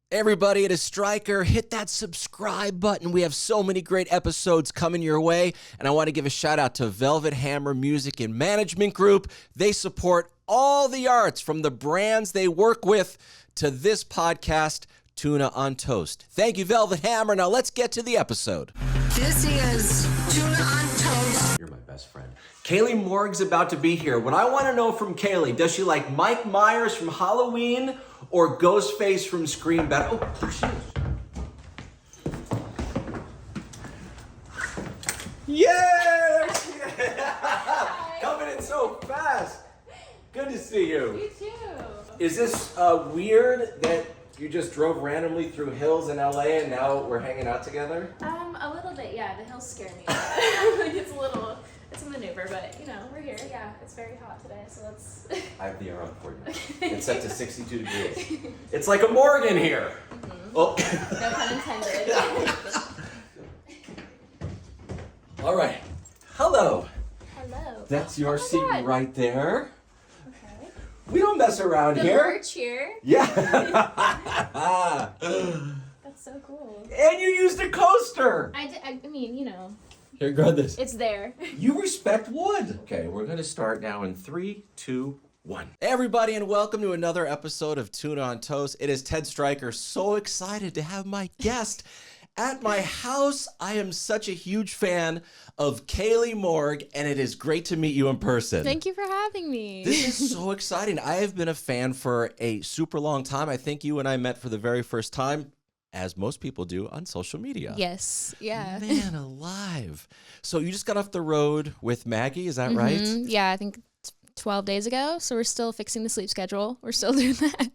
Everybody, it is Stryker. Hit that subscribe button. We have so many great episodes coming your way. And I want to give a shout out to Velvet Hammer Music and Management Group. They support all the arts from the brands they work with to this podcast, Tuna on Toast. Thank you, Velvet Hammer. Now let's get to the episode. This is Tuna on Toast. You're my best friend. Kailee Morgue's about to be here. What I want to know from Kailee, does she like Mike Myers from Halloween or Ghostface from Scream better? Oh, there she is. Yeah! There she is. Coming in so fast. Good to see you. You too. Is this weird that you just drove randomly through hills in LA and now we're hanging out together? A little bit, yeah. The hills scare me. Like it's a maneuver, but you know, we're here. Yeah, it's very hot today, so let's. I have the air on for you. It's set to 62 degrees. It's like a morgue in here. Mm-hmm. Oh. No pun intended. All right. Hello. Hello. That's your seat God. right there. Okay. We don't mess around the here. merch here. Yeah. That's so cool. And you used a coaster. I mean, you know. Here, grab this. It's there. You respect wood. Okay, we're going to start now in 3, 2, 1. Hey everybody, and welcome to another episode of Tuna on Toast. It is Ted Stryker. So excited to have my guest at my house. I am such a huge fan of Kailee Morgue, and it is great to meet you in person. Thank you for having me. This is so exciting. I have been a fan for a super long time. I think you and I met for the very first time, as most people do, on social media. Yes. Yeah. Man alive. So you just got off the road with Maggie, is that right? Yeah, I think 12 days ago. So we're still fixing the sleep schedule. We're still doing that.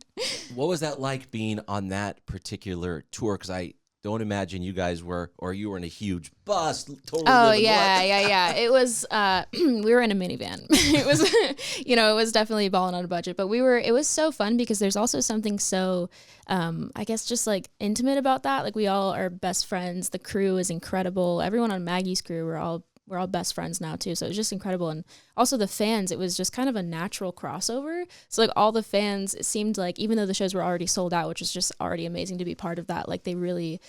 What was that like being on that particular tour? Because I don't imagine you guys were, or you were in a huge bus. Totally Yeah. It was, we were in a minivan. It was, it was definitely balling on a budget, but it was so fun because there's also something so, I guess just like intimate about that. Like we all are best friends. The crew is incredible. Everyone on Maggie's crew, we're all best friends now too. So it was just incredible. And also the fans, it was just kind of a natural crossover. So like all the fans, it seemed like, even though the shows were already sold out, which was just already amazing to be part of that, like they really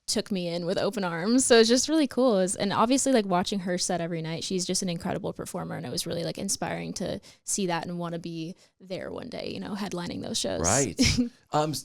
took me in with open arms. So it's just really cool. And obviously like watching her set every night, she's just an incredible performer. And it was really like inspiring to see that and want to be there one day, headlining those shows. Right.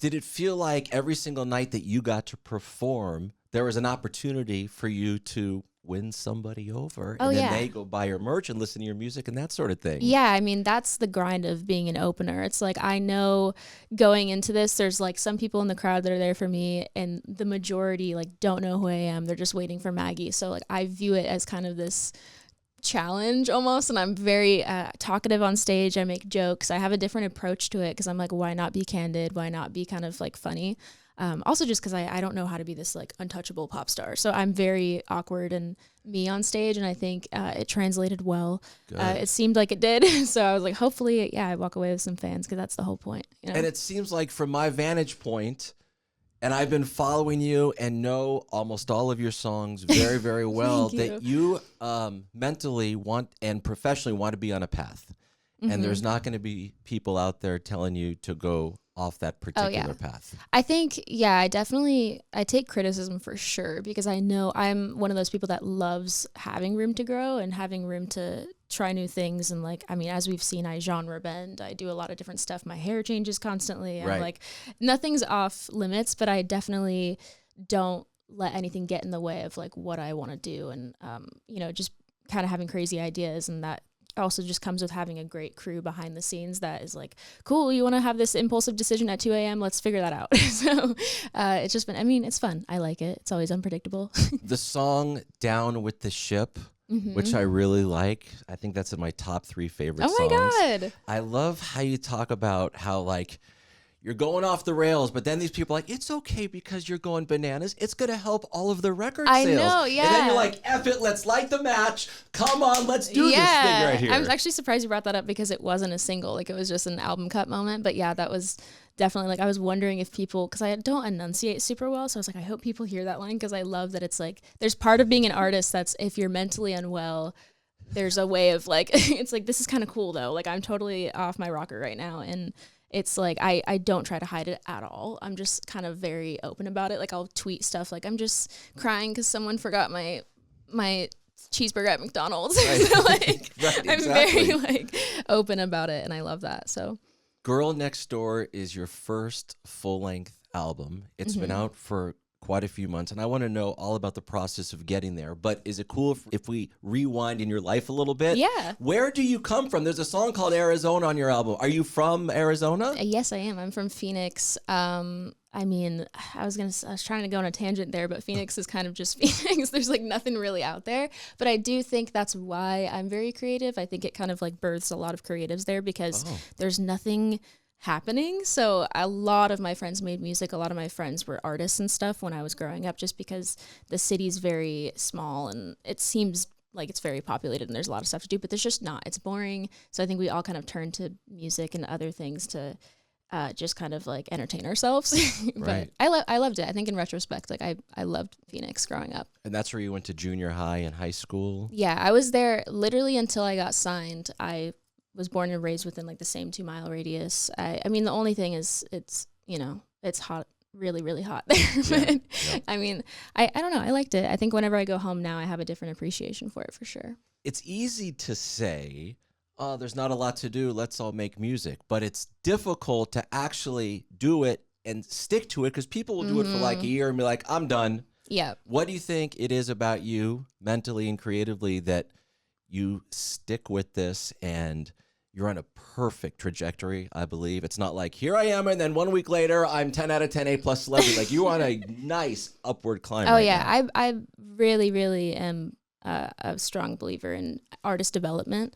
Did it feel like every single night that you got to perform, there was an opportunity for you to win somebody over and then they go buy your merch and listen to your music and that sort of thing? Yeah, I mean, that's the grind of being an opener. It's like, I know going into this, there's like some people in the crowd that are there for me and the majority like don't know who I am. They're just waiting for Maggie. So like I view it as kind of this challenge almost, and I'm very talkative on stage. I make jokes. I have a different approach to it because I'm like, why not be candid? Why not be kind of like funny? Also just because I don't know how to be this like untouchable pop star. So I'm very awkward and me on stage, and I think it translated well. It seemed like it did. So I was like, hopefully, I walk away with some fans because that's the whole point. And it seems like from my vantage point, and I've been following you and know almost all of your songs very, very well, that you mentally want and professionally want to be on a path. Mm-hmm. And there's not going to be people out there telling you to go off that particular path. I think, I take criticism for sure, because I know I'm one of those people that loves having room to grow and having room to try new things. And like, I mean, as we've seen, I genre bend, I do a lot of different stuff. My hair changes constantly. Right. I'm like, nothing's off limits, but I definitely don't let anything get in the way of like what I want to do. And, just kind of having crazy ideas, and that also just comes with having a great crew behind the scenes that is like, cool, you want to have this impulsive decision at 2 a.m. Let's figure that out. So it's just been, it's fun. I like it. It's always unpredictable. The song Down with the Ship, which I really like. I think that's in my top 3 favorite songs. Oh my God. I love how you talk about how like you're going off the rails, but then these people are like, it's okay because you're going bananas. It's going to help all of the record sales. I know, yeah. And then you're like, F it, let's light the match. Come on, let's do this thing right here. I was actually surprised you brought that up because it wasn't a single. Like it was just an album cut moment. But yeah, that was definitely like, I was wondering if people, because I don't enunciate super well. So I was like, I hope people hear that line, because I love that it's like, there's part of being an artist that's, if you're mentally unwell, there's a way of like, it's like, this is kind of cool though. Like I'm totally off my rocker right now. And it's like I don't try to hide it at all. I'm just kind of very open about it. Like I'll tweet stuff like I'm just crying because someone forgot my cheeseburger at McDonald's. Right. So like Right, I'm exactly. very like open about it, and I love that. So Girl Next Door is your first full-length album. It's been out for quite a few months, and I want to know all about the process of getting there. But is it cool if we rewind in your life a little bit? Yeah. Where do you come from? There's a song called Arizona on your album. Are you from Arizona? yes, I am. I'm from Phoenix. I mean, I was trying to go on a tangent there, but Phoenix is kind of just Phoenix. There's like nothing really out there. But I do think that's why I'm very creative. I think it kind of like births a lot of creatives there because there's nothing happening. So a lot of my friends made music. A lot of my friends were artists and stuff when I was growing up, just because the city's very small and it seems like it's very populated and there's a lot of stuff to do, but there's just not. It's boring. So I think we all kind of turned to music and other things to just kind of like entertain ourselves. But Right. I loved it. I think in retrospect, like I loved Phoenix growing up. And that's where you went to junior high and high school? Yeah, I was there literally until I got signed. I was born and raised within like the same 2-mile radius. I mean, the only thing is it's hot, really, really hot there. But I mean, I don't know. I liked it. I think whenever I go home now, I have a different appreciation for it for sure. It's easy to say, oh, there's not a lot to do, let's all make music. But it's difficult to actually do it and stick to it because people will do it for like a year and be like, I'm done. Yeah. What do you think it is about you mentally and creatively that you stick with this and you're on a perfect trajectory, I believe? It's not like, here I am, and then 1 week later, I'm 10 out of 10 A+ celebrity. Like, you're on a nice upward climb Oh, right yeah. now. I really, really am a strong believer in artist development.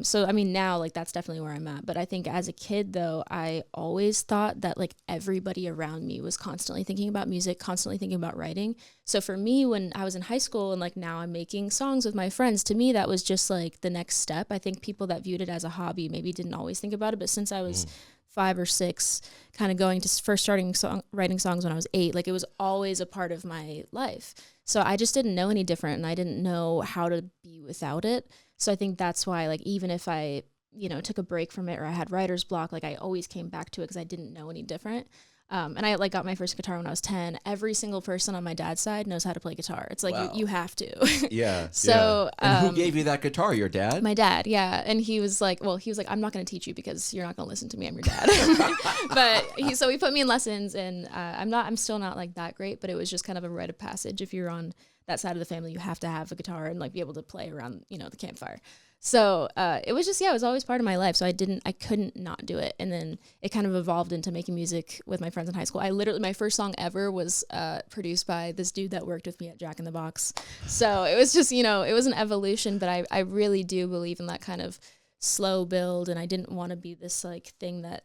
So, I mean, now, like, that's definitely where I'm at. But I think as a kid, though, I always thought that, like, everybody around me was constantly thinking about music, constantly thinking about writing. So for me, when I was in high school and, like, now I'm making songs with my friends, to me, that was just, like, the next step. I think people that viewed it as a hobby maybe didn't always think about it. But since I was 5 or 6, kind of going to first starting writing songs when I was 8, like, it was always a part of my life. So I just didn't know any different, and I didn't know how to be without it. So I think that's why, like, even if I, took a break from it or I had writer's block, like, I always came back to it because I didn't know any different. And I, like, got my first guitar when I was 10. Every single person on my dad's side knows how to play guitar. It's like, you have to. Yeah. So, yeah. And who gave you that guitar? Your dad? My dad, yeah. And he was like, I'm not going to teach you because you're not going to listen to me. I'm your dad. But so he put me in lessons, and I'm still not like that great, but it was just kind of a rite of passage. If you're on that side of the family, you have to have a guitar and, like, be able to play around, the campfire. So it was just, it was always part of my life. So I couldn't not do it. And then it kind of evolved into making music with my friends in high school. My first song ever was produced by this dude that worked with me at Jack in the Box. So it was just, it was an evolution, but I really do believe in that kind of slow build. And I didn't want to be this, like, thing that,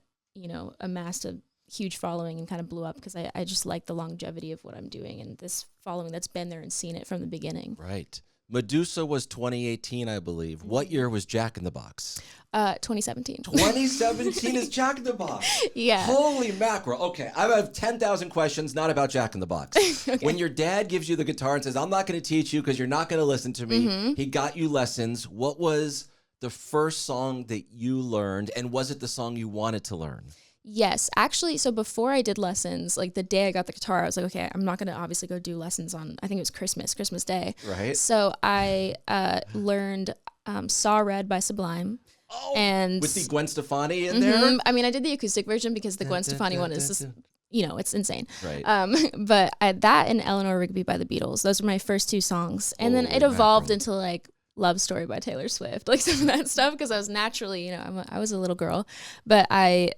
amassed a huge following and kind of blew up, because I just like the longevity of what I'm doing and this following that's been there and seen it from the beginning. Right. Medusa was 2018, I believe. What year was Jack in the Box? 2017. 2017 is Jack in the Box. Yeah. Holy mackerel. Okay, I have 10,000 questions, not about Jack in the Box. Okay. When your dad gives you the guitar and says, I'm not going to teach you because you're not going to listen to me, he got you lessons. What was the first song that you learned, and was it the song you wanted to learn? Yes, actually, so before I did lessons, like the day I got the guitar, I was like, okay, I'm not going to obviously go do lessons on, I think it was Christmas Day. Right. So I learned Saw Red by Sublime. Oh, and with the Gwen Stefani in there? I mean, I did the acoustic version because the Gwen Stefani one is just, it's insane. Right. But that and Eleanor Rigby by the Beatles, those were my first 2 songs. And then it evolved into, like, Love Story by Taylor Swift, like some of that stuff, because I was naturally, I was a little girl, but I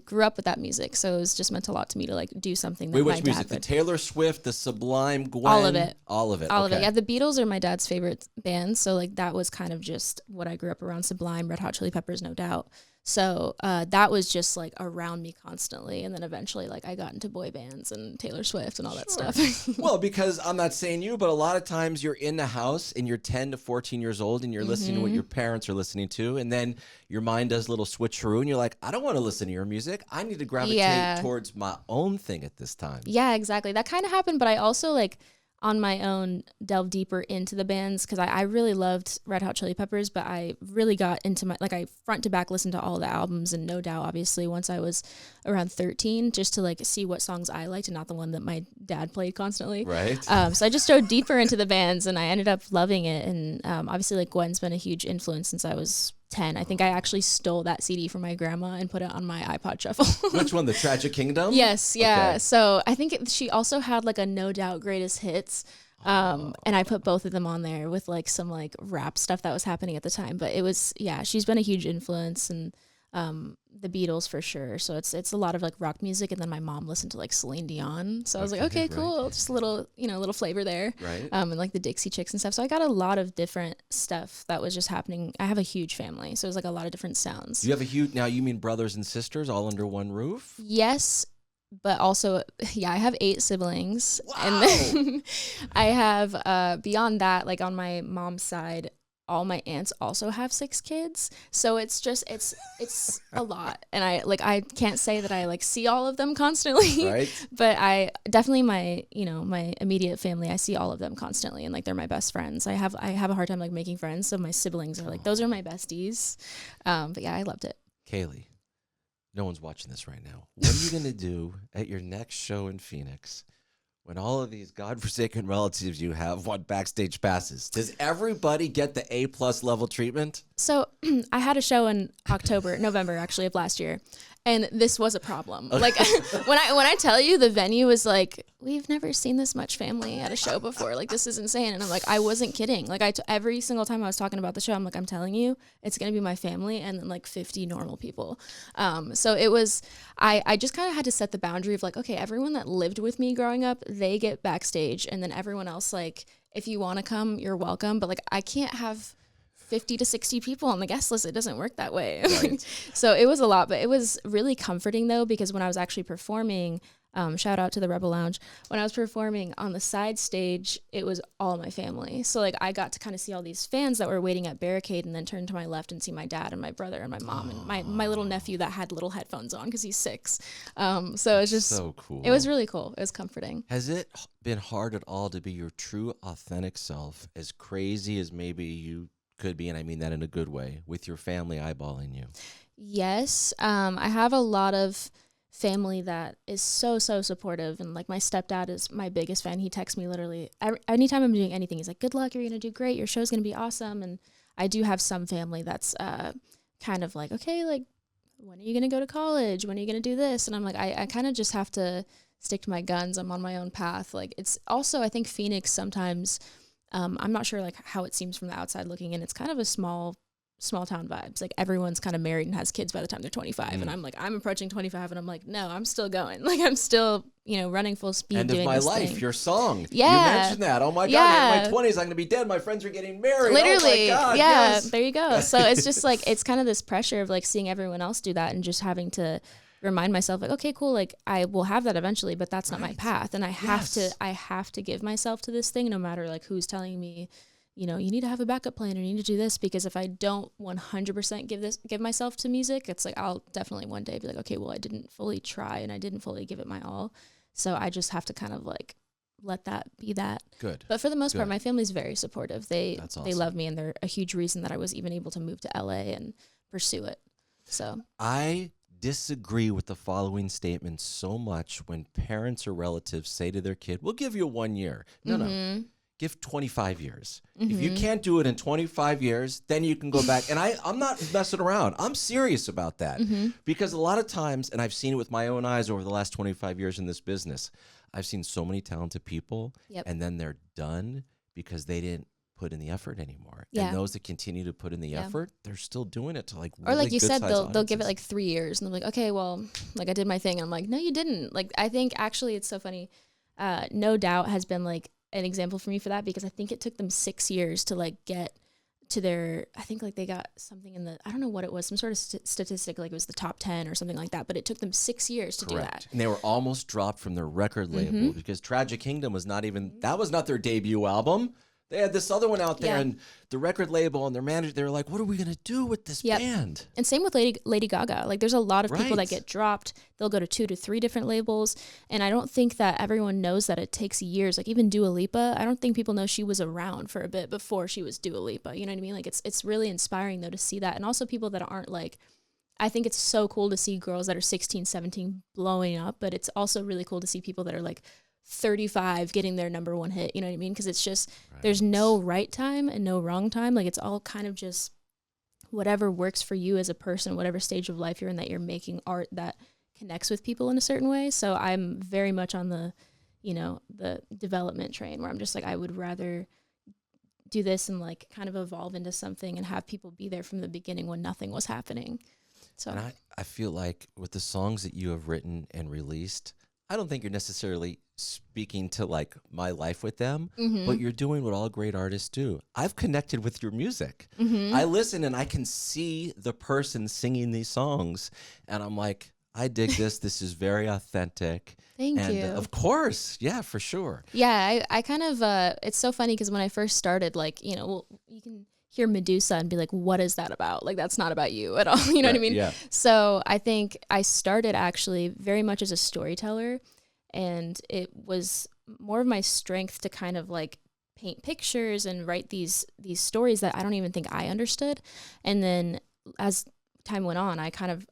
grew up with that music, so it was just meant a lot to me to, like, do something that which music? The Taylor Swift, the Sublime, Gwen? All of it. All of it. All okay. of it. Yeah, the Beatles are my dad's favorite band, so, like, that was kind of just what I grew up around. Sublime, Red Hot Chili Peppers, no doubt. So that was just, like, around me constantly, and then eventually, like, I got into boy bands and Taylor Swift and all that stuff. Well, because I'm not saying you, but a lot of times you're in the house and you're 10 to 14 years old and you're listening to what your parents are listening to, and then your mind does a little switcheroo and you're like, I don't want to listen to your music. I need to gravitate towards my own thing at this time. Yeah, exactly. That kind of happened, but I also, like, on my own delve deeper into the bands because I really loved Red Hot Chili Peppers, but I really got into I front to back listened to all the albums, and No Doubt obviously once I was around 13 just to like see what songs I liked and not the one that my dad played constantly. Right. So I just dove deeper into the bands and I ended up loving it. And obviously like Gwen's been a huge influence since I was 10. I think I actually stole that CD from my grandma and put it on my iPod shuffle. Which one? The Tragic Kingdom? Yes. Yeah. Okay. So I think she also had like a No Doubt Greatest Hits. And I put both of them on there with like some like rap stuff that was happening at the time. But it was, yeah, she's been a huge influence, and the Beatles for sure. So it's a lot of like rock music, and then my mom listened to like Celine Dion. So I was like, okay, cool, just a little, little flavor there. Right. And like the Dixie Chicks and stuff. So I got a lot of different stuff that was just happening. I have a huge family, so it was like a lot of different sounds. You have a huge, now you mean brothers and sisters all under one roof? Yes. But also, yeah, I have 8 siblings. Wow. And then I have, beyond that, like on my mom's side, all my aunts also have 6 kids. So it's just, it's a lot. And I can't say that I like see all of them constantly, Right. But I definitely my immediate family, I see all of them constantly, and like they're my best friends. I have a hard time like making friends. So my siblings are like, those are my besties. But yeah, I loved it. Kailee, no one's watching this right now. What are you going to do at your next show in Phoenix when all of these godforsaken relatives you have want backstage passes? Does everybody get the A+ level treatment? So I had a show in November actually of last year, and this was a problem. Like when I tell you, the venue was like, we've never seen this much family at a show before. Like, this is insane. And I'm like, I wasn't kidding. Like every single time I was talking about the show, I'm like, I'm telling you, it's going to be my family and then like 50 normal people. So it was, I just kind of had to set the boundary of like, okay, everyone that lived with me growing up, they get backstage, and then everyone else, like, if you want to come, you're welcome. But like, I can't have 50 to 60 people on the guest list. It doesn't work that way. Right. So it was a lot, but it was really comforting though, because when I was actually performing, shout out to the Rebel Lounge, when I was performing on the side stage, it was all my family. So like I got to kind of see all these fans that were waiting at barricade, and then turn to my left and see my dad and my brother and my mom and my little nephew that had little headphones on because he's 6. So it's just so cool. It was really cool. It was comforting. Has it been hard at all to be your true authentic self, as crazy as maybe you could be, and I mean that in a good way, with your family eyeballing you? Yes. I have a lot of family that is so supportive, and like my stepdad is my biggest fan. He texts me literally anytime I'm doing anything. He's like, good luck, you're gonna do great, your show's gonna be awesome. And I do have some family that's kind of like, okay, like, when are you gonna go to college, when are you gonna do this? And I'm like, I kind of just have to stick to my guns. I'm on my own path. Like, it's also, I think Phoenix sometimes, I'm not sure like how it seems from the outside looking in. It's kind of a small town vibes. Like, everyone's kind of married and has kids by the time they're 25. And I'm like, I'm approaching 25, and I'm like, no, I'm still going. Like, I'm still, running full speed. End doing of my this life, thing. your song. Yeah. You mentioned that. Oh my God, Yeah. in my 20s, I'm going to be dead. My friends are getting married. Literally. Oh my God, yeah. yes. There you go. So it's just like, it's kind of this pressure of like seeing everyone else do that, and just having to remind myself like, okay, cool. Like, I will have that eventually, but that's not my path. And I have to give myself to this thing, no matter like who's telling me, you need to have a backup plan, or you need to do this, because if I don't 100% give myself to music, it's like, I'll definitely one day be like, okay, well, I didn't fully try and I didn't fully give it my all. So I just have to kind of like let that be that. Good. But for the most part, my family's very supportive. That's awesome. They love me, and they're a huge reason that I was even able to move to LA and pursue it. So I disagree with the following statement so much when parents or relatives say to their kid, we'll give you 1 year. No. Give 25 years. If you can't do it in 25 years, then you can go back. And I'm not messing around. I'm serious about that. Because a lot of times, and I've seen it with my own eyes over the last 25 years in this business, I've seen so many talented people, and then they're done because they didn't put in the effort anymore. Yeah. And those that continue to put in the effort, they're still doing it to like really or like you said, good-sized they'll give it audiences. like 3 years, and they're like, okay, well, like I did my thing. And I'm like, no, you didn't. Like, I think actually it's so funny. No Doubt has been like an example for me for that, because I think it took them 6 years to like get to their, I think like they got something in the, I don't know what it was, some sort of statistic, like it was the top 10 or something like that, but it took them 6 years to do that. And they were almost dropped from their record label because Tragic Kingdom was not even, that was not their debut album. They had this other one out there, Yeah. and the record label and their manager, they were like, what are we going to do with this Yep. band? And same with Lady Gaga. Like, there's a lot of people Right. that get dropped. They'll go to 2 to 3 different labels. And I don't think that everyone knows that it takes years. Like, even Dua Lipa, I don't think people know she was around for a bit before she was Dua Lipa. You know what I mean? Like, it's really inspiring, though, to see that. And also people that aren't, like, I think it's so cool to see girls that are 16, 17 blowing up. But it's also really cool to see people that are, like, 35 getting their number one hit. You know what I mean? Because it's just, there's no right time and no wrong time. Like, it's all kind of just whatever works for you as a person, whatever stage of life you're in, that you're making art that connects with people in a certain way. So I'm very much on the, the development train, where I'm just like, I would rather do this and like kind of evolve into something and have people be there from the beginning when nothing was happening. So And I feel like with the songs that you have written and released, I don't think you're necessarily speaking to like my life with them, but you're doing what all great artists do. I've connected with your music. I listen and I can see the person singing these songs, and I'm like, I dig this. This is very authentic. Thank and, you. Of course. Yeah, for sure. Yeah, I kind of, it's so funny because when I first started, like, well, you can hear Medusa and be like, what is that about? Like, that's not about you at all. You know what I mean? Yeah. So I think I started actually very much as a storyteller, and it was more of my strength to kind of like paint pictures and write these stories that I don't even think I understood. And then as time went on, I kind of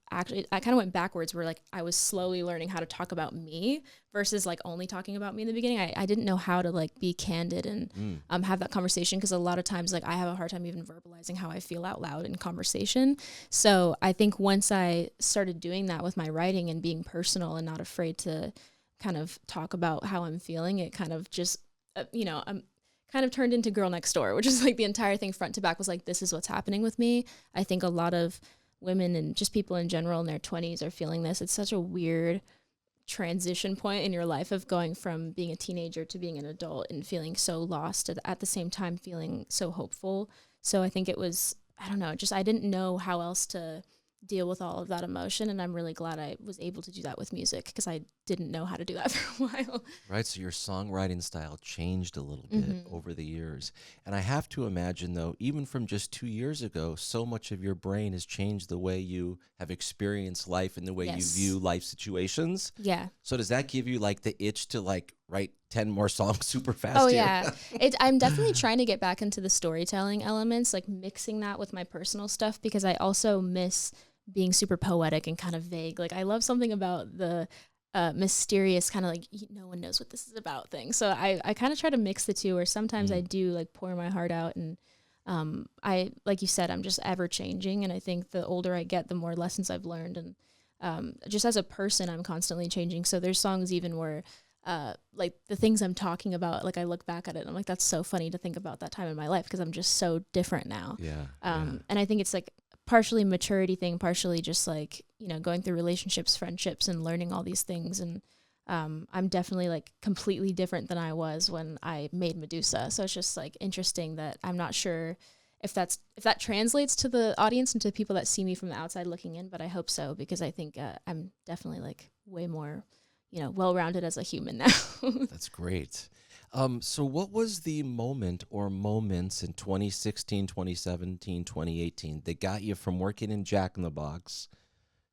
went backwards, where like I was slowly learning how to talk about me versus like only talking about me in the beginning. I didn't know how to like be candid and have that conversation, because a lot of times like I have a hard time even verbalizing how I feel out loud in conversation. So I think once I started doing that with my writing and being personal and not afraid to kind of talk about how I'm feeling, it kind of just I'm kind of turned into Girl Next Door, which is like the entire thing front to back was like, this is what's happening with me. I think a lot of women and just people in general in their 20s are feeling this. It's such a weird transition point in your life of going from being a teenager to being an adult and feeling so lost, at the same time feeling so hopeful. So I think it was, I don't know, just I didn't know how else to deal with all of that emotion, and I'm really glad I was able to do that with music, because I didn't know how to do that for a while. Right, so your songwriting style changed a little bit over the years. And I have to imagine, though, even from just 2 years ago, so much of your brain has changed the way you have experienced life and the way Yes. you view life situations. Yeah. So does that give you like the itch to like write 10 more songs super fast? Oh here? yeah. I'm definitely trying to get back into the storytelling elements, like mixing that with my personal stuff, because I also miss being super poetic and kind of vague. Like I love something about the mysterious kind of like no one knows what this is about thing. So I kind of try to mix the two, or sometimes I do like pour my heart out, and I, like you said, I'm just ever changing, and I think the older I get, the more lessons I've learned, and just as a person, I'm constantly changing. So there's songs even where like the things I'm talking about, like I look back at it and I'm like, that's so funny to think about that time in my life, because I'm just so different now. Yeah. And I think it's like partially maturity thing, partially just like, going through relationships, friendships, and learning all these things. And I'm definitely like completely different than I was when I made Medusa. So it's just like interesting that I'm not sure if that translates to the audience and to people that see me from the outside looking in, but I hope so, because I think I'm definitely like way more, well-rounded as a human now. That's great. So what was the moment or moments in 2016, 2017, 2018 that got you from working in Jack in the Box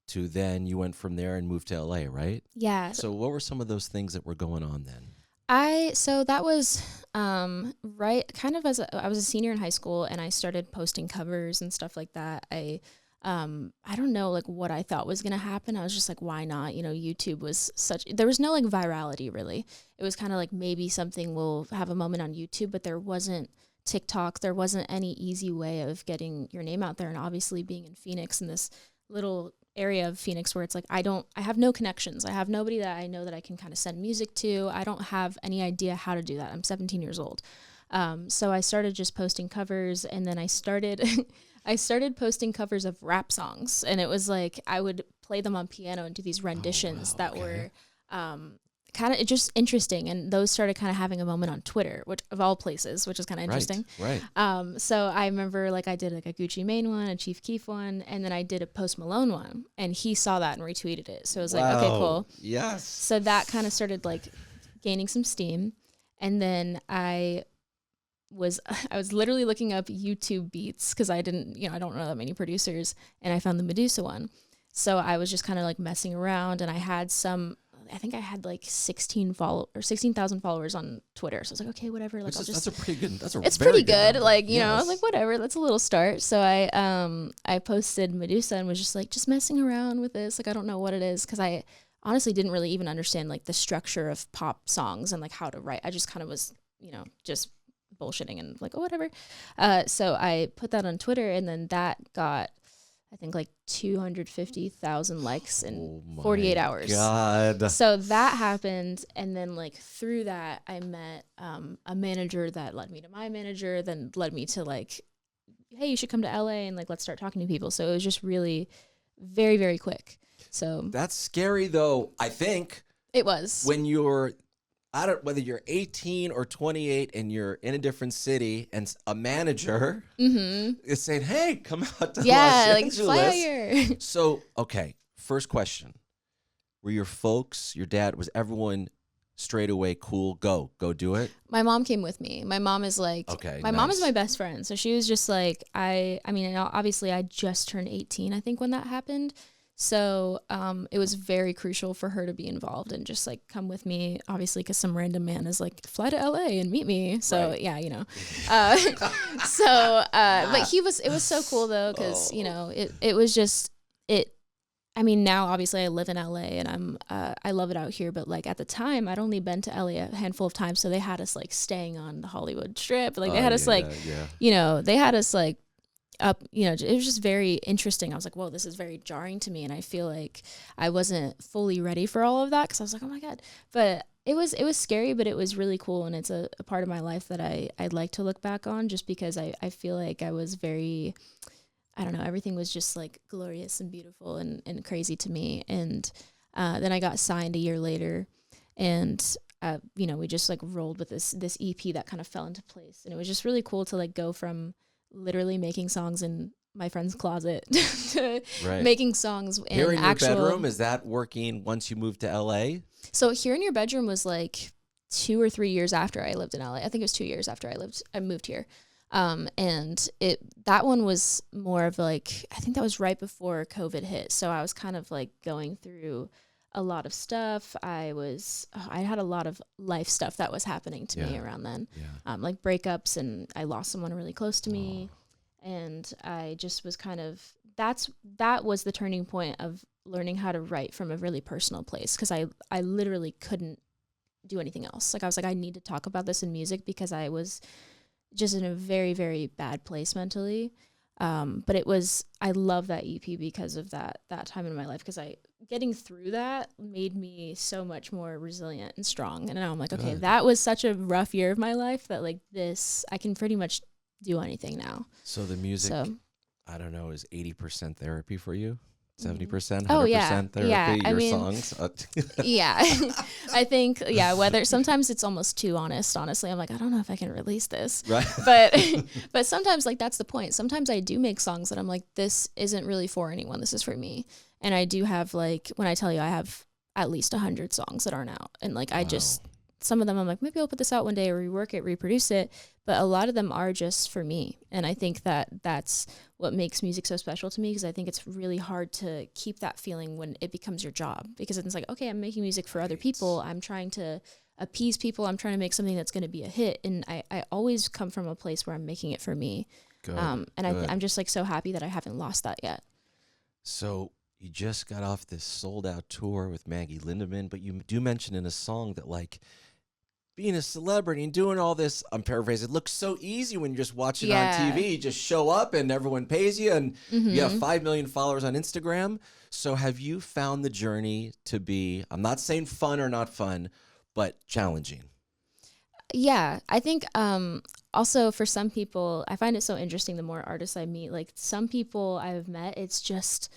to then you went from there and moved to LA, right? Yeah. So what were some of those things that were going on then? So that was right kind of I was a senior in high school, and I started posting covers and stuff like that. I don't know like what I thought was going to happen. I was just like, why not? YouTube was there was no like virality really. It was kind of like maybe something will have a moment on YouTube, but there wasn't TikTok. There wasn't any easy way of getting your name out there. And obviously being in Phoenix, in this little area of Phoenix where it's like, I have no connections. I have nobody that I know that I can kind of send music to. I don't have any idea how to do that. I'm 17 years old. So I started just posting covers, and then I started posting covers of rap songs, and it was like I would play them on piano and do these renditions that were kind of just interesting, and those started kind of having a moment on Twitter, which of all places, which is kind of interesting. Right. So I remember like I did like a Gucci Mane one, a Chief Keef one, and then I did a Post Malone one, and he saw that and retweeted it. So it was like, okay, cool. Yes. So that kind of started like gaining some steam, and then I I was literally looking up YouTube beats because I didn't, I don't know that many producers, and I found the Medusa one. So I was just kind of like messing around, and I think I had like 16,000 followers on Twitter. So I was like, okay, whatever. Like, that's a pretty good. It's pretty good. Number. Like, I was like, whatever. That's a little start. So I posted Medusa and was just like, just messing around with this. Like, I don't know what it is, because I honestly didn't really even understand like the structure of pop songs and like how to write. I just kind of was, just bullshitting and like, oh, whatever. So I put that on Twitter, and then that got, I think, like 250,000 likes in 48 hours. God. So that happened. And then like through that, I met a manager that led me to my manager, then led me to like, hey, you should come to LA and like, let's start talking to people. So it was just really very, very quick. So that's scary though. I think it was when whether you're 18 or 28 and you're in a different city and a manager is saying, hey, come out to Los Angeles. Fly out here. So, okay, first question. Were your folks, your dad, was everyone straight away cool? Go do it? My mom came with me. My mom is like, mom is my best friend. So she was just like, I mean, obviously I just turned 18, I think, when that happened. So it was very crucial for her to be involved and just like come with me, obviously, because some random man is like, fly to LA and meet me. So right. Yeah, but it was so cool though, because it was just it. I mean, now obviously I live in LA and I love it out here, but like at the time I'd only been to LA a handful of times, so they had us like staying on the Hollywood Strip, like they had us they had us like up, it was just very interesting. I was like, whoa, this is very jarring to me, and I feel like I wasn't fully ready for all of that, because I was like, oh my God. But it was scary, but it was really cool, and it's a part of my life that I'd like to look back on, just because I feel like I was very, I don't know, everything was just like glorious and beautiful and crazy to me. And then I got signed a year later, and we just like rolled with this EP that kind of fell into place, and it was just really cool to like go from literally making songs in my friend's closet to making songs in Here in actual your bedroom. Is that working once you moved to LA? So Here in Your Bedroom was like 2 or 3 years after I lived in LA. I think it was 2 years after I moved here. And that one was more of like, I think that was right before COVID hit. So I was kind of like going through a lot of stuff. I had a lot of life stuff that was happening to me around then, like breakups, and I lost someone really close to me. And I just was kind of, that was the turning point of learning how to write from a really personal place. Cause I literally couldn't do anything else. Like I was like, I need to talk about this in music, because I was just in a very, very bad place mentally. But I love that EP because of that time in my life, because getting through that made me so much more resilient and strong. And now I'm like, okay, that was such a rough year of my life that like this, I can pretty much do anything now. So the music, I don't know, is 80% therapy for you? 70%, 100% therapy, your songs? Yeah. I think, whether sometimes it's almost too honestly. I'm like, I don't know if I can release this. Right. But sometimes like that's the point. Sometimes I do make songs that I'm like, this isn't really for anyone. This is for me. And I do have like, when I tell you I have at least 100 songs that aren't out. And like, some of them I'm like, maybe I'll put this out one day or rework it, reproduce it. But a lot of them are just for me. And I think that's what makes music so special to me, because I think it's really hard to keep that feeling when it becomes your job, because it's like, okay, I'm making music for other people. I'm trying to appease people. I'm trying to make something that's going to be a hit. And I always come from a place where I'm making it for me. Good. I'm just like so happy that I haven't lost that yet. So you just got off this sold out tour with Maggie Lindemann, but you do mention in a song that like, being a celebrity and doing all this, I'm paraphrasing, it looks so easy when you're just watching on TV. You just show up and everyone pays you, and you have 5 million followers on Instagram. So have you found the journey to be, I'm not saying fun or not fun, but challenging? Yeah, I think also for some people, I find it so interesting the more artists I meet. Like some people I've met, it's just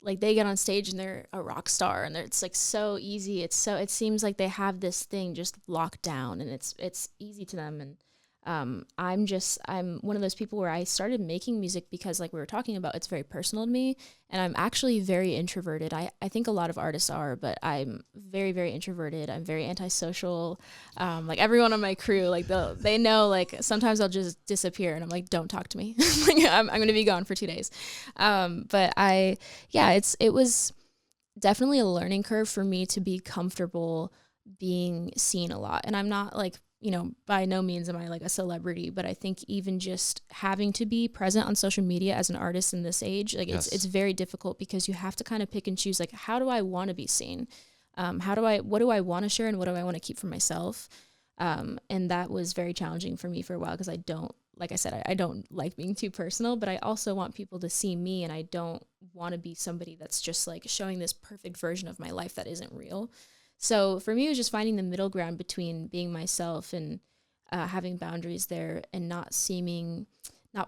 like they get on stage and they're a rock star, and it's like so easy. It seems like they have this thing just locked down, and it's easy to them. And I'm one of those people where I started making music because, like we were talking about, it's very personal to me, and I'm actually very introverted. I think a lot of artists are, but I'm very, very introverted. I'm very antisocial. Like everyone on my crew, like they know, like sometimes I'll just disappear and I'm like, don't talk to me. Like I'm going to be gone for 2 days. But it was definitely a learning curve for me to be comfortable being seen a lot. And I'm not like, by no means am I like a celebrity, but I think even just having to be present on social media as an artist in this age, like it's very difficult because you have to kind of pick and choose, like, how do I want to be seen? What do I want to share and what do I want to keep for myself? And that was very challenging for me for a while because like I said, I don't like being too personal, but I also want people to see me, and I don't want to be somebody that's just like showing this perfect version of my life that isn't real. So for me, it was just finding the middle ground between being myself and having boundaries there, and not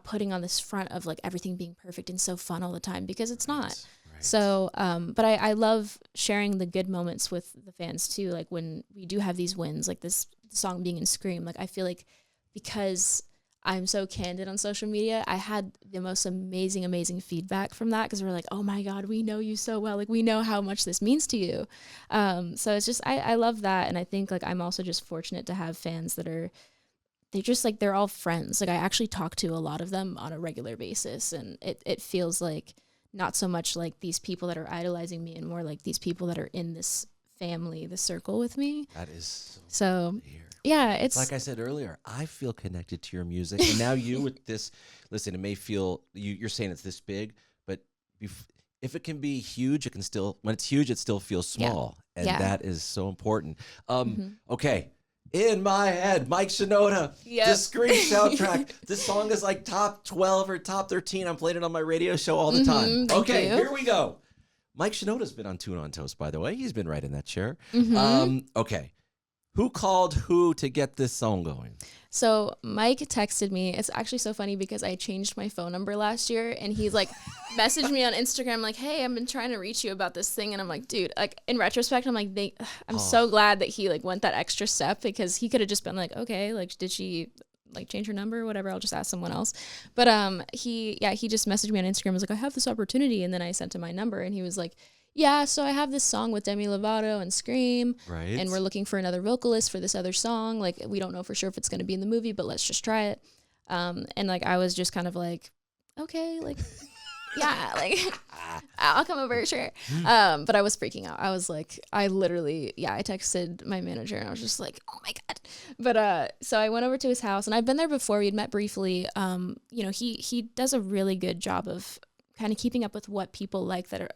putting on this front of like everything being perfect and so fun all the time, because it's not. Right. So, but I love sharing the good moments with the fans too. Like when we do have these wins, like this song being in Scream, like I feel like because I'm so candid on social media, I had the most amazing feedback from that, because we're like, oh my God, we know you so well. Like we know how much this means to you. So it's just, I love that. And I think like I'm also just fortunate to have fans that they're all friends. Like I actually talk to a lot of them on a regular basis, and it feels like not so much like these people that are idolizing me, and more like these people that are in this family, the circle with me. That is so yeah, it's like I said earlier, I feel connected to your music. And now you with this, listen, it may feel, you're saying it's this big, but if it can be huge, when it's huge, it still feels small. And that is so important. Okay. In my head, Mike Shinoda, the Scream soundtrack. This song is like top 12 or top 13. I'm playing it on my radio show all the time. Okay, here we go. Mike Shinoda's been on Tuna on Toast, by the way. He's been right in that chair. Okay. Who called who to get this song going? So Mike texted me. It's actually so funny because I changed my phone number last year, and he's like messaged me on Instagram like, hey, I've been trying to reach you about this thing. And I'm like, dude, like in retrospect, I'm like, I'm so glad that he like went that extra step, because he could have just been like, okay, like did she like change her number or whatever? I'll just ask someone else. But he just messaged me on Instagram. Was like, I have this opportunity. And then I sent him my number, and he was like, yeah, so I have this song with Demi Lovato and Scream, right? And we're looking for another vocalist for this other song. Like, we don't know for sure if it's going to be in the movie, but let's just try it. And like, I was just kind of like, okay, like, yeah, like, I'll come over, sure. But I was freaking out. I was like, I texted my manager, and I was just like, oh my God. But so I went over to his house, and I've been there before. We'd met briefly. He does a really good job of kind of keeping up with what people like that are,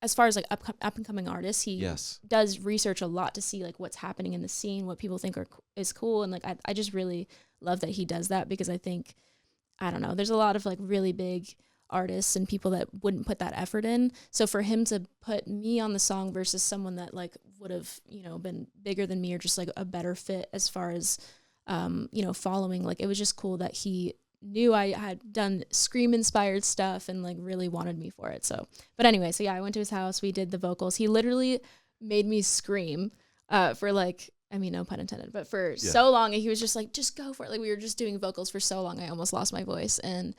as far as like up and coming artists. He does research a lot to see like what's happening in the scene, what people think is cool. And like, I just really love that he does that, because I think, I don't know, there's a lot of like really big artists and people that wouldn't put that effort in. So for him to put me on the song versus someone that like would have, been bigger than me, or just like a better fit as far as, following, like, it was just cool that he knew I had done Scream inspired stuff and like really wanted me for it. So, but anyway, so yeah, I went to his house, we did the vocals. He literally made me scream for like, I mean, no pun intended, but for so long. And he was just like, just go for it. Like we were just doing vocals for so long, I almost lost my voice. And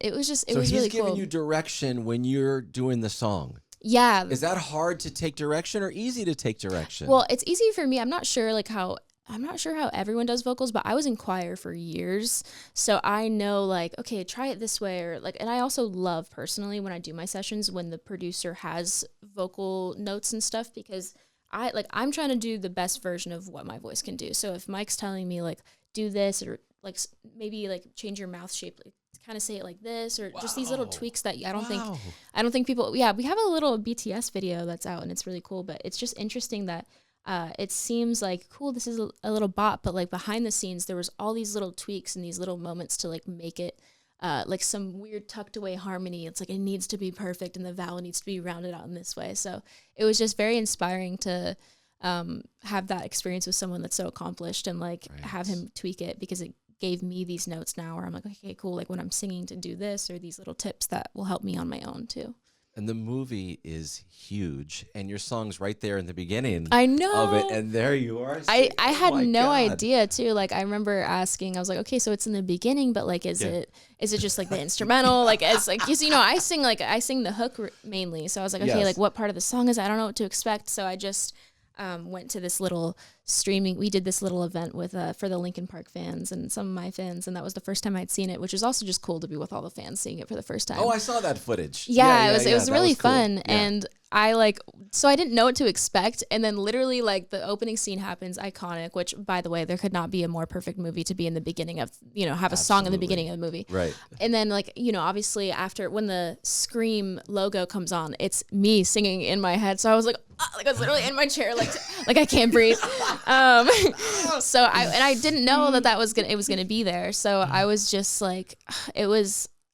it was just, it was really cool. So he's giving you direction when you're doing the song. Yeah. Is that hard to take direction or easy to take direction? Well, it's easy for me. I'm not sure how everyone does vocals, but I was in choir for years. So I know like, okay, try it this way, or like, and I also love personally when I do my sessions when the producer has vocal notes and stuff, because I'm trying to do the best version of what my voice can do. So if Mike's telling me like, do this, or like maybe like change your mouth shape, like kind of say it like this, or just these little tweaks that I don't think people, we have a little BTS video that's out and it's really cool, but it's just interesting that it seems like, cool, this is a little bop, but like behind the scenes, there was all these little tweaks and these little moments to like make it like some weird tucked away harmony. It's like, it needs to be perfect and the vowel needs to be rounded out in this way. So it was just very inspiring to have that experience with someone that's so accomplished and like have him tweak it, because it gave me these notes now where I'm like, okay, cool. Like when I'm singing to do this, or these little tips that will help me on my own too. And the movie is huge, and your song's right there in the beginning I know. of it, and there you are. I Oh had my no God. idea too. Like I remember asking, I was like, okay, so it's in the beginning, but like, is it just like the instrumental? Like as like you know, I sing the hook mainly. So I was like, okay, Yes. like what part of the song is it? I don't know what to expect. So I just went to this little streaming. We did this little event with for the Linkin Park fans and some of my fans, and that was the first time I'd seen it, which was also just cool to be with all the fans seeing it for the first time. Oh, I saw that footage. Yeah, it was that really cool. fun. Yeah. And so I didn't know what to expect. And then literally like the opening scene happens, iconic, which by the way, there could not be a more perfect movie to be in the beginning of, have a song in the beginning of the movie. Right. And then like, obviously after when the Scream logo comes on, it's me singing in my head. So I was like I was literally in my chair, like I can't breathe. So I didn't know that it was gonna be there. So I was just like,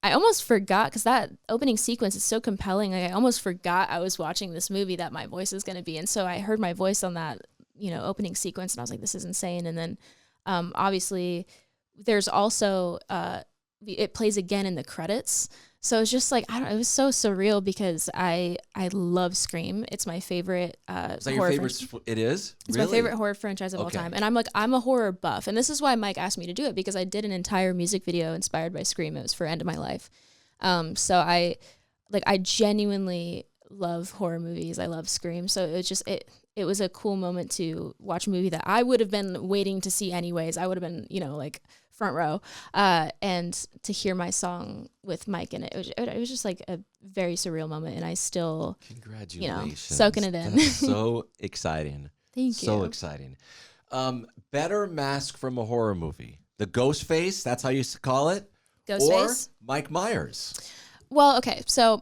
I almost forgot because that opening sequence is so compelling. Like, I almost forgot I was watching this movie that my voice is gonna be, and so I heard my voice on that opening sequence, and I was like, this is insane. And then obviously there's also it plays again in the credits. So it's just like, I don't know, it was so surreal because I love Scream. It's my favorite Is that your horror favorite? franchise. It is? It's Really? my favorite horror franchise of all time. And I'm a horror buff. And this is why Mike asked me to do it, because I did an entire music video inspired by Scream. It was for End of My Life. So I genuinely love horror movies. I love Scream. So it was a cool moment to watch a movie that I would have been waiting to see anyways. I would have been, like front row, and to hear my song with Mike in it. It was just like a very surreal moment, and I still, congratulations, soaking it in. That's so exciting. Thank you. So exciting. Better mask from a horror movie, the ghost face. That's how you call it. Ghostface? Or Mike Myers. Well, okay, so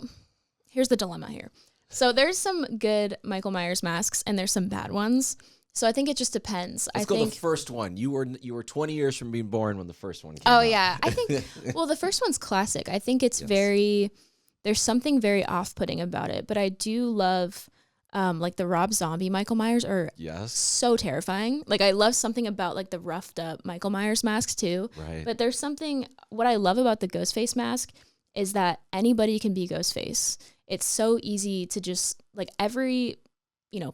here's the dilemma here. So there's some good Michael Myers masks, and there's some bad ones. So I think it just depends. Let's go the first one. You were 20 years from being born when the first one came out. Oh yeah, I think. Well, the first one's classic. I think it's there's something very off-putting about it. But I do love, like the Rob Zombie Michael Myers are so terrifying. Like I love something about like the roughed up Michael Myers masks too. Right. But there's something. What I love about the Ghostface mask is that anybody can be Ghostface. It's so easy to just like every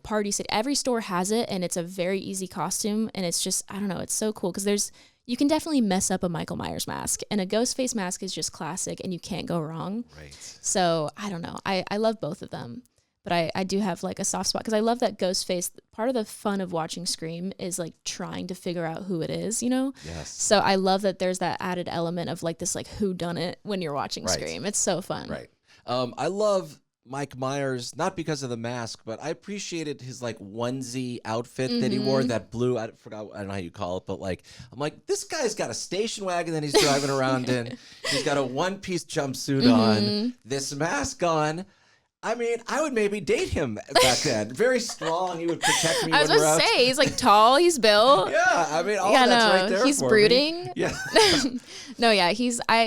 party city, every store has it, and it's a very easy costume, and it's just, I don't know, it's so cool because you can definitely mess up a Michael Myers mask, and a Ghostface mask is just classic, and you can't go wrong. Right. So I don't know, I love both of them, but I do have like a soft spot because I love that Ghostface. Part of the fun of watching Scream is like trying to figure out who it is, Yes. So I love that there's that added element of like this like whodunit when you're watching Scream. It's so fun. Right. I love Mike Myers, not because of the mask, but I appreciated his like onesie outfit that he wore, that blue, I don't know how you call it, but like, I'm like, this guy's got a station wagon that he's driving around in. He's got a one-piece jumpsuit on, this mask on. I mean, I would maybe date him back then. Very strong. He would protect me. I was going to say, he's like tall, he's built. Yeah, I mean, all that's right there. He's for brooding. Me. Yeah. No, yeah,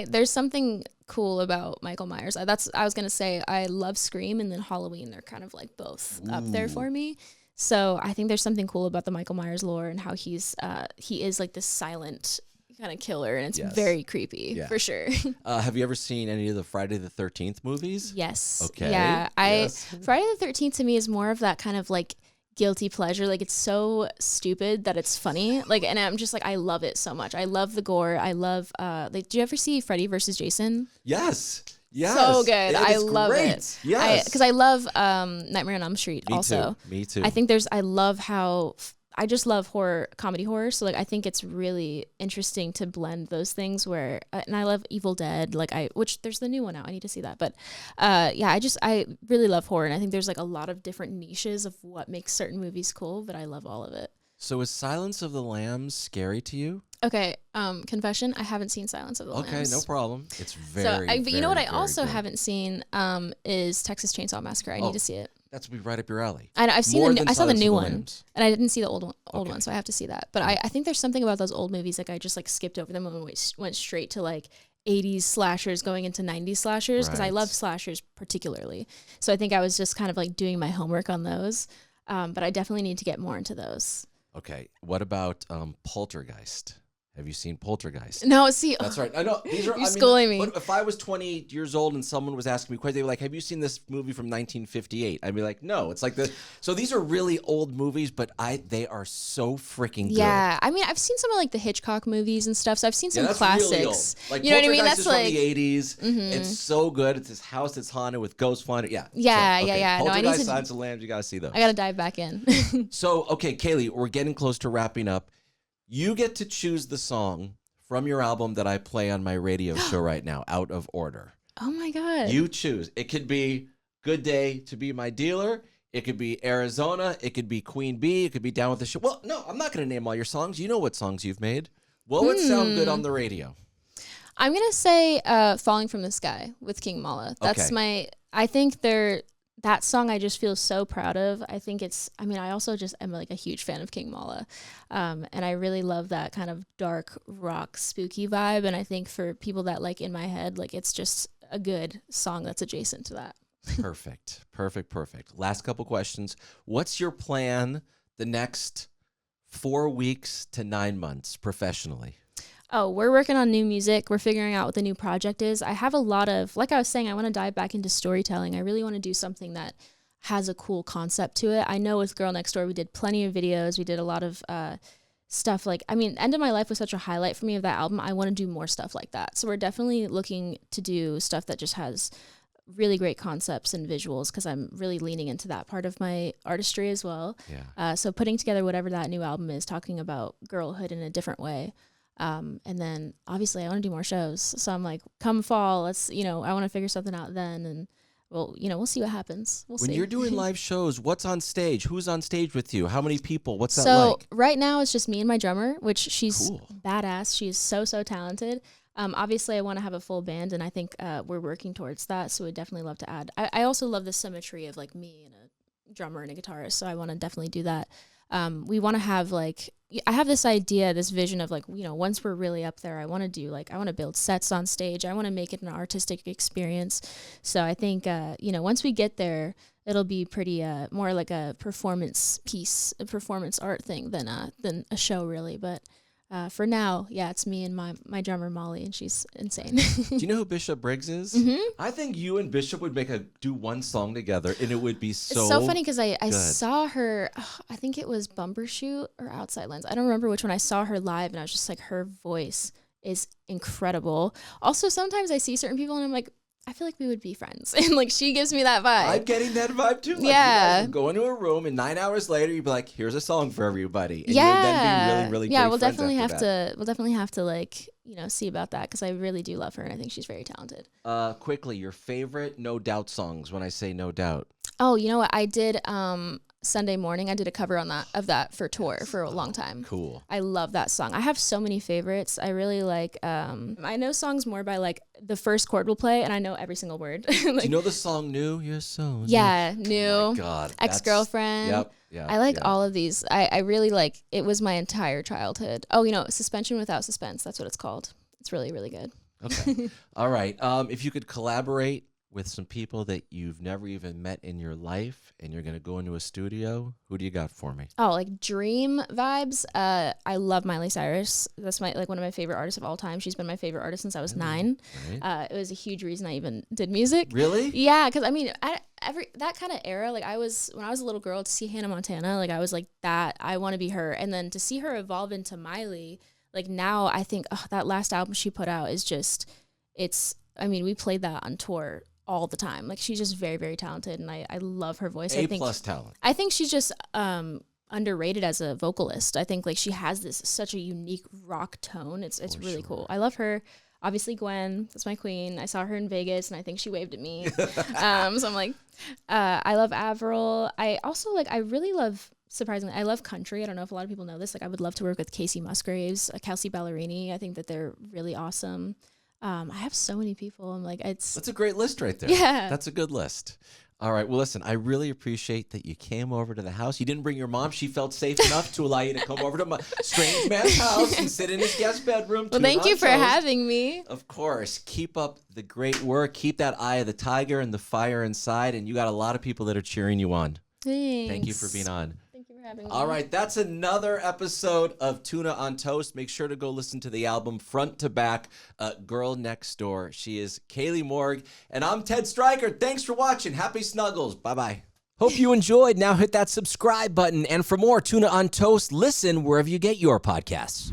there's something cool about Michael Myers. I was going to say, I love Scream and then Halloween. They're kind of like both up there for me. So I think there's something cool about the Michael Myers lore and how he is like this silent kind of killer, and it's very creepy for sure. Have you ever seen any of the Friday the 13th movies? Yes. Okay. Yeah. Friday the 13th to me is more of that kind of like guilty pleasure. Like it's so stupid that it's funny. Like, and I'm just like, I love it so much. I love the gore. I love, like, do you ever see Freddy versus Jason? Yes. Yes. So good. I love it. Yes. Because I love Nightmare on Elm Street also. Me too. I love how I just love comedy horror. So like, I think it's really interesting to blend those things where, and I love Evil Dead, which there's the new one out. I need to see that. But I really love horror. And I think there's like a lot of different niches of what makes certain movies cool, but I love all of it. So is Silence of the Lambs scary to you? Okay, confession, I haven't seen Silence of the Lambs. Okay, no problem. It's but you know what I also haven't seen is Texas Chainsaw Massacre. I need to see it. That's be right up your alley. I saw the new one, Lambs. and I didn't see the old one, so I have to see that. But I think there's something about those old movies, like I just like skipped over them and went straight to like 80s slashers going into 90s slashers, because I love slashers particularly. So I think I was just kind of like doing my homework on those, but I definitely need to get more into those. Okay, what about Poltergeist? Have you seen Poltergeist? No, see, That's right. I know these are. You're schooling me. But if I was 28 years old and someone was asking me questions, they were like, "Have you seen this movie from 1958?" I'd be like, "No." It's like So these are really old movies, but they are so freaking good. Yeah, I mean, I've seen some of like the Hitchcock movies and stuff, so I've seen some that's classics. Really old. Like, you know what I mean? Poltergeist That's is like from the 80s. It's so good. It's this house that's haunted with ghosts flying. Yeah. Yeah, So, okay. yeah. No, I need Poltergeist, to. Silence of the Lambs. You gotta see those. I gotta dive back in. So, okay, Kailee, we're getting close to wrapping up. You get to choose the song from your album that I play on my radio show right now, out of order. Oh my God. You choose. It could be Good Day to Be My Dealer. It could be Arizona. It could be Queen Bee. It could be Down with the Show. Well, no, I'm not going to name all your songs. You know what songs you've made. What would sound good on the radio? I'm going to say Falling from the Sky with King Mala. That's I think that song I just feel so proud of. I think I also just am like a huge fan of King Mala. And I really love that kind of dark rock spooky vibe. And I think for people that like In My Head, like it's just a good song that's adjacent to that. Perfect. Last couple questions. What's your plan the next 4 weeks to 9 months professionally? Oh, we're working on new music. We're figuring out what the new project is. I have a lot of, like I was saying, I want to dive back into storytelling. I really want to do something that has a cool concept to it. I know with Girl Next Door, we did plenty of videos. We did a lot of stuff End of My Life was such a highlight for me of that album. I want to do more stuff like that. So we're definitely looking to do stuff that just has really great concepts and visuals because I'm really leaning into that part of my artistry as well. Yeah. So putting together whatever that new album is, talking about girlhood in a different way. And then obviously I want to do more shows. So I'm like, come fall, let's, I want to figure something out then. And we'll see what happens. We'll see. When you're doing live shows, what's on stage? Who's on stage with you? How many people? What's that like? So right now it's just me and my drummer, which she's cool. Badass. She's so talented. Obviously I want to have a full band and I think we're working towards that. So we'd definitely love to add. I also love the symmetry of like me and a drummer and a guitarist. So I want to definitely do that. We want to have I have this idea, this vision of once we're really up there, I want to build sets on stage. I want to make it an artistic experience. So I think, once we get there, it'll be pretty, more like a performance piece, a performance art thing than a show really. But, for now, yeah, it's me and my drummer Molly, and she's insane. Do you know who Bishop Briggs is? Mm-hmm. I think you and Bishop would do one song together, and it would be so. It's so funny because I saw her. I think it was Bumbershoot or Outside Lens. I don't remember which one. I saw her live, and I was just like, her voice is incredible. Also, sometimes I see certain people, and I'm like, I feel like we would be friends. And she gives me that vibe. I'm getting that vibe too. You guys would go into a room and 9 hours later you'd be like, here's a song for everybody. And you'd then be really, really great we'll friends definitely after that. we'll definitely have to see about that because I really do love her and I think she's very talented. Quickly, your favorite No Doubt songs when I say No Doubt. Oh, you know what? I did Sunday Morning. I did a cover of that for tour for a long time. Cool. I love that song. I have so many favorites. I really like I know songs more by the first chord will play and I know every single word. Do you know the song New? You're so new. Yeah, New. Oh my God. Ex-Girlfriend. Yep. Yeah. I like all of these. I really like it was my entire childhood. Oh, Suspension Without Suspense. That's what it's called. It's really, really good. Okay. All right. If you could collaborate with some people that you've never even met in your life and you're going to go into a studio, who do you got for me? Oh, dream vibes. I love Miley Cyrus. That's one of my favorite artists of all time. She's been my favorite artist since I was 9. Right. It was a huge reason I even did music. Really? Yeah, because that kind of era, when I was a little girl, to see Hannah Montana, I was like that. I want to be her, and then to see her evolve into Miley. Now, I think that last album she put out is just, we played that on tour all the time. She's just very, very talented, and I love her voice. A+ talent. I think she's just underrated as a vocalist. I think she has such a unique rock tone. It's really cool. I love her. Obviously Gwen, that's my queen. I saw her in Vegas, and I think she waved at me. So I'm like, I love Avril. I also I really love. Surprisingly, I love country. I don't know if a lot of people know this. I would love to work with Casey Musgraves, Kelsey Ballerini. I think that they're really awesome. I have so many people. I'm like, that's a great list right there. Yeah. That's a good list. All right. Well, listen, I really appreciate that you came over to the house. You didn't bring your mom. She felt safe enough to allow you to come over to my strange man's house and sit in his guest bedroom. Well, thank you for having me. Of course. Keep up the great work. Keep that eye of the tiger and the fire inside. And you got a lot of people that are cheering you on. Thanks. Thank you for being on. Thank you for having me. having me. All right, that's another episode of Tuna on Toast. Make sure to go listen to the album front to back, Girl Next Door. She is Kailee Morgue, and I'm Ted Stryker. Thanks for watching. Happy snuggles. Bye-bye. Hope you enjoyed. Now hit that subscribe button. And for more Tuna on Toast, listen wherever you get your podcasts.